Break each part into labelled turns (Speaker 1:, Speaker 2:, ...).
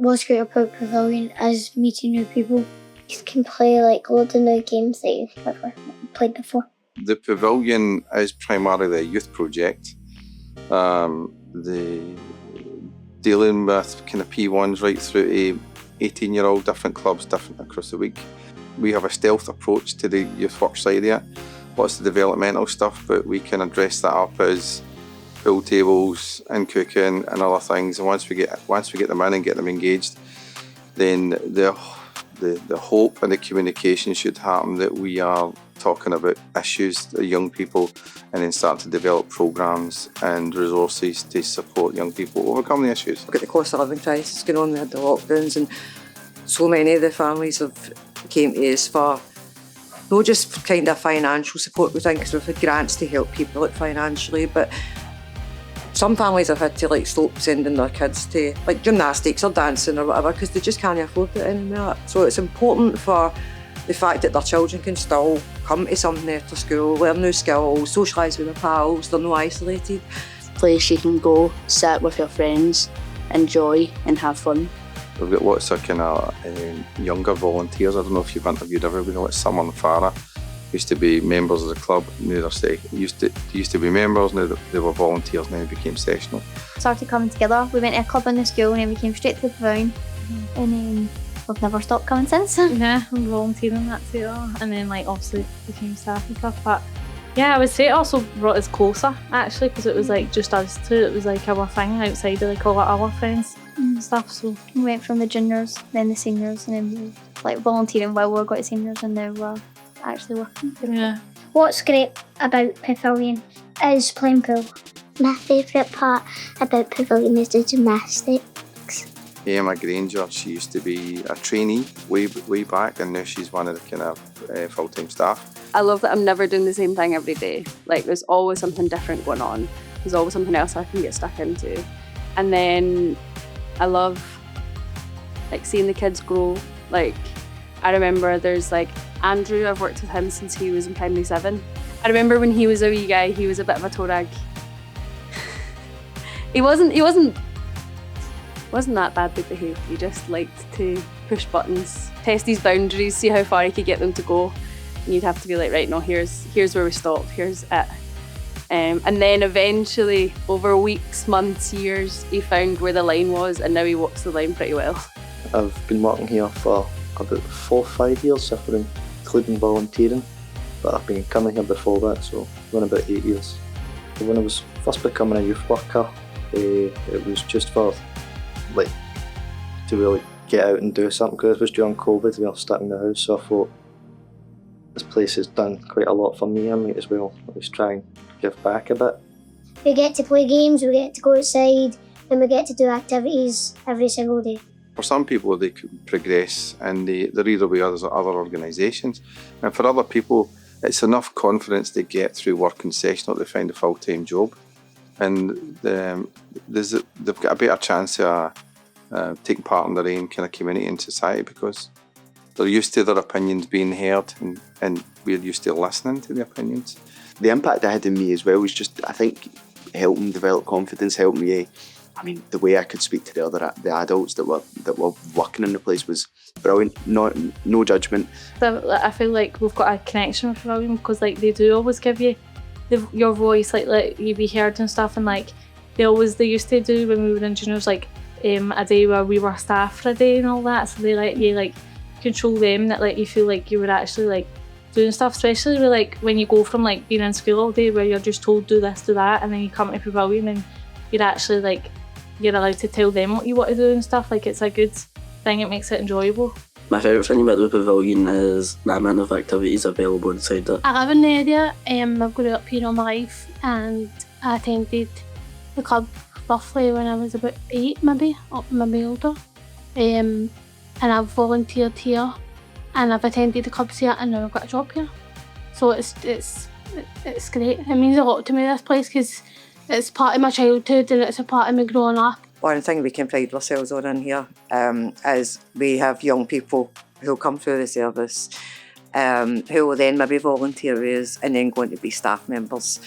Speaker 1: What's great about Pavillion is meeting new people. You can play like loads of new games that you've never played before.
Speaker 2: The Pavillion is primarily a youth project. The dealing with kind of P1s right through to 18-year-old, different clubs, different across the week. We have a stealth approach to the youth work side of it. Lots of developmental stuff, but we can address that up as pool tables and cooking and other things. And once we get them in and get them engaged, then the hope and the communication should happen that we are talking about issues that young people, and then start to develop programs and resources to support young people overcome the issues.
Speaker 3: We've got the cost of living crisis going on. We had the lockdowns, and so many of the families have came to us for not just kind of financial support, we think, because we've had grants to help people out financially, but some families have had to like stop sending their kids to like gymnastics or dancing or whatever because they just can't afford it anymore. So it's important for the fact that their children can still come to something after school, learn new skills, socialise with their pals, they're not isolated.
Speaker 4: Place you can go, sit with your friends, enjoy and have fun.
Speaker 2: We've got lots of kind of younger volunteers. I don't know if you've interviewed everybody, like Summer and Farah. Used to be members of the club, now they're used to be members, now they were volunteers, now they became sessional.
Speaker 1: Started coming together. We went to a club in the school and then we came straight to the Pavillion, and then we've never stopped coming since.
Speaker 5: Yeah, I'm volunteering that too, and then like obviously became staff and stuff. But yeah, I would say it also brought us closer actually, because it was like just us two. It was like our thing outside of like all our other friends and stuff. So
Speaker 1: we went from the juniors, then the seniors, and then we were like volunteering while we got to seniors, and now we're actually working.
Speaker 5: Yeah.
Speaker 1: What's great about Pavillion is playing pool. My favourite part about Pavillion is the gymnastics.
Speaker 2: Emma Granger, she used to be a trainee way back, and now she's one of the kind of full-time staff.
Speaker 6: I love that I'm never doing the same thing every day. Like there's always something different going on. There's always something else I can get stuck into. And then I love like seeing the kids grow. Like I remember there's like Andrew, I've worked with him since he was in primary 7. I remember when he was a wee guy, he was a bit of a toe rag. he wasn't that badly behaved. He just liked to push buttons, test his boundaries, see how far he could get them to go. And you'd have to be like, right, no, here's where we stop, here's it. And then eventually, over weeks, months, years, he found where the line was, and now he walks the line pretty well.
Speaker 7: I've been working here for about 4 or 5 years, if we're including volunteering, but I've been coming here before that, so I've been about 8 years. When I was first becoming a youth worker, it was just for like to really get out and do something, because it was during COVID, we were stuck in the house, so I thought this place has done quite a lot for me. I might as well at least try and give back a bit.
Speaker 1: We get to play games, we get to go outside, and we get to do activities every single day.
Speaker 2: For some people, they could progress and they're either with other organisations, and for other people, it's enough confidence to get through working sessional to find a full-time job, and they've got a better chance of taking part in their own kind of community and society, because they're used to their opinions being heard, and we're used to listening to the opinions.
Speaker 8: The impact it had on me as well was just, I think, helping develop confidence, helping me. I mean, the way I could speak to the adults that were working in the place was brilliant. No judgment.
Speaker 5: So I feel like we've got a connection with Pavillion, because like they do always give you your voice, like you be heard and stuff, and like they used to do when we were in juniors, like a day where we were staff for a day and all that. So they let you like control them, that like you feel like you were actually like doing stuff, especially with like when you go from like being in school all day where you're just told do this, do that, and then you come to Pavillion and you're actually like you're allowed to tell them what you want to do and stuff. Like it's a good thing, it makes it enjoyable.
Speaker 9: My favourite thing about the Pavillion is the amount of activities available inside it.
Speaker 10: I live in the area, I've grown up here all my life, and I attended the club roughly when I was about 8 maybe older. And I've volunteered here, and I've attended the clubs here, and now I've got a job here. So it's great. It means a lot to me, this place, because it's part of my childhood and it's a part of me growing up.
Speaker 3: One thing we can pride ourselves on in here is we have young people who come through the service who will then maybe volunteer with us and then go on to be staff members.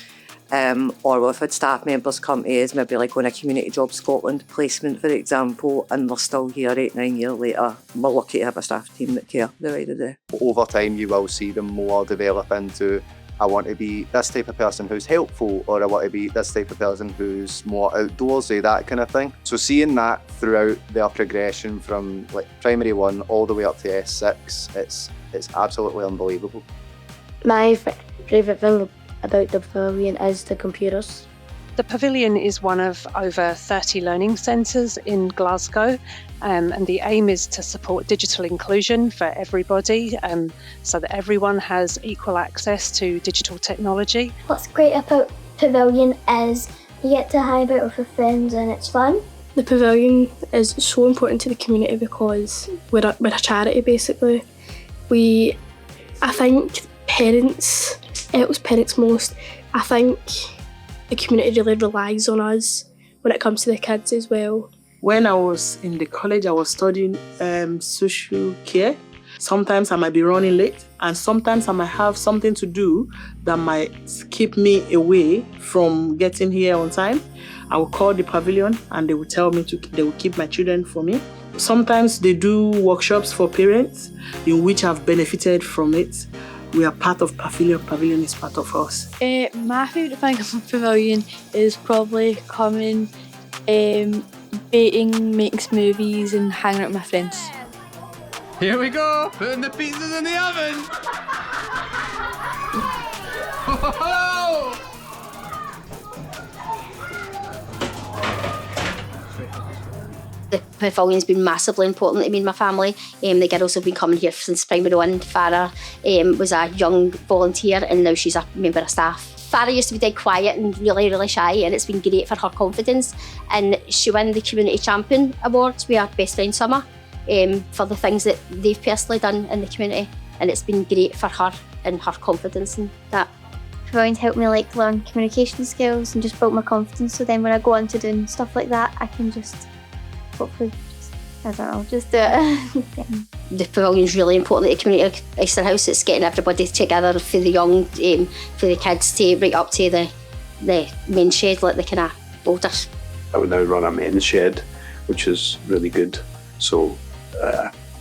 Speaker 3: Or we've had staff members come to us, maybe like on a Community Job Scotland placement, for example, and they're still here 8-9 years later. We're lucky to have a staff team that care the way they do.
Speaker 8: Over time, you will see them more develop into, I want to be this type of person who's helpful, or I want to be this type of person who's more outdoorsy, that kind of thing. So seeing that throughout their progression from like primary 1 all the way up to S6, it's absolutely unbelievable.
Speaker 4: My favourite thing about the Pavillion is the computers.
Speaker 11: The Pavillion is one of over 30 learning centres in Glasgow, and the aim is to support digital inclusion for everybody, so that everyone has equal access to digital technology.
Speaker 1: What's great about Pavillion is you get to hang out with your friends and it's fun.
Speaker 12: The Pavillion is so important to the community because we're a charity basically. I think parents, it helps parents most. I think the community really relies on us when it comes to the kids as well.
Speaker 13: When I was in the college, I was studying social care. Sometimes I might be running late, and sometimes I might have something to do that might keep me away from getting here on time. I will call the Pavillion and they will tell me they will keep my children for me. Sometimes they do workshops for parents in which I've benefited from it. We are part of Pavillion. Pavillion is part of us.
Speaker 5: My favourite thing about Pavillion is probably coming, baking, making smoothies and hanging out with my friends.
Speaker 14: Here we go, putting the pizzas in the oven.
Speaker 15: The Pavillion's been massively important to me and my family. The girls have been coming here since primary 1. Farah was a young volunteer and now she's a member of staff. Farah used to be dead quiet and really, really shy, and it's been great for her confidence. And she won the Community Champion Awards with our best friend Summer for the things that they've personally done in the community. And it's been great for her and her confidence and that.
Speaker 1: Pavillion's helped me learn communication skills and just build my confidence, so then when I go on to doing stuff like that, I can just hopefully, just do it.
Speaker 15: The Pavilion's really important to the community of Easterhouse. It's getting everybody together, for the young, for the kids, to right up to the main shed, like the kind of older.
Speaker 16: I would now run a men's shed, which is really good. So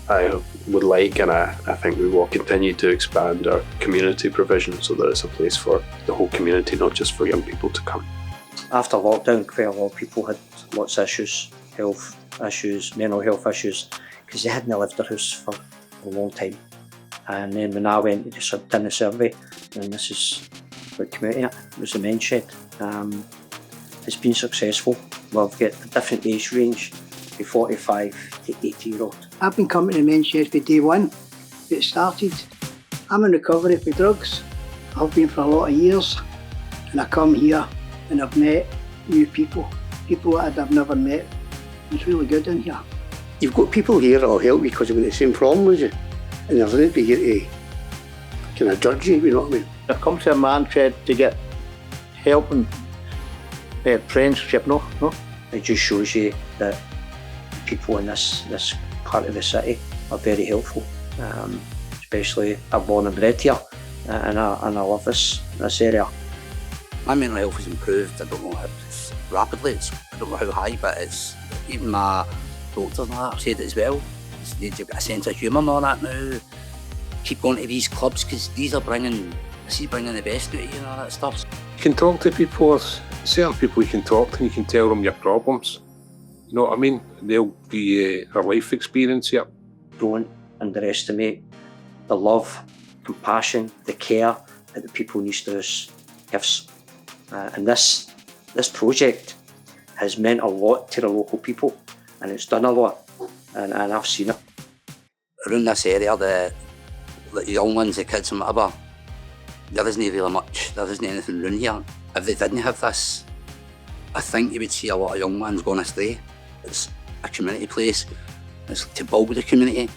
Speaker 16: I would like, and I think we will continue to expand our community provision so that it's a place for the whole community, not just for young people to come.
Speaker 7: After lockdown, quite a lot of people had lots of issues, health issues, mental health issues, because they hadn't left their house for a long time. And then when I went, they just done a survey, and this is what came out of it. It was the men's shed. It's been successful. We've got a different age range, from 45 to 80-year-old.
Speaker 17: I've been coming to the men's shed for day one. It started. I'm in recovery for drugs. I've been for a lot of years, and I come here and I've met new people that I've never met. It's really good in here.
Speaker 18: You've got people here that'll help you because you've got the same problem as you, and there's nobody here to kind of judge you, you know what I mean?
Speaker 17: I've come to a man's shed to get help and friendship, no?
Speaker 7: It just shows you that people in this part of the city are very helpful. Especially I'm born and bred here, and I love this area.
Speaker 19: My mental health has improved. I don't know how rapidly. I don't know how high, but it's even my doctors and that have said it as well. You've got a sense of humour and all that now. Keep going to these clubs because this is bringing the best out of you and all that stuff.
Speaker 16: You can talk to people. Certain people you can talk to and you can tell them your problems. You know what I mean? They'll be a life experience here.
Speaker 7: Don't underestimate the love, compassion, the care that the people in Easterhouse gives. And this project has meant a lot to the local people, and it's done a lot, and I've seen it.
Speaker 19: Around this area, the young ones, the kids and whatever, there isn't really much, there isn't anything around here. If they didn't have this, I think you would see a lot of young ones going astray. It's a community place, it's to build the community,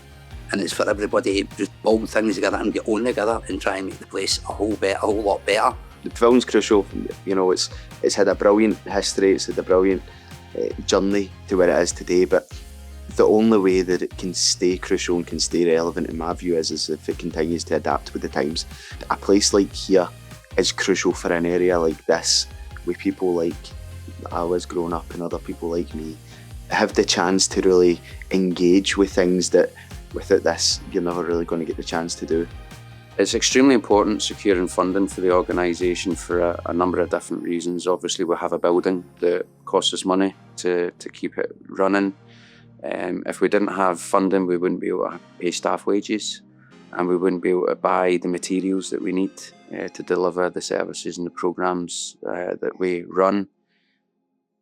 Speaker 19: and it's for everybody to just build things together and get on together and try and make the place a whole lot better.
Speaker 8: The Pavillion's crucial, you know, it's had a brilliant history, it's had a brilliant journey to where it is today, but the only way that it can stay crucial and can stay relevant in my view is if it continues to adapt with the times. A place like here is crucial for an area like this, with people like I was growing up and other people like me have the chance to really engage with things that without this you're never really going to get the chance to do.
Speaker 20: It's extremely important securing funding for the organisation for a number of different reasons. Obviously we have a building that costs us money to keep it running. If we didn't have funding, we wouldn't be able to pay staff wages, and we wouldn't be able to buy the materials that we need to deliver the services and the programmes that we run.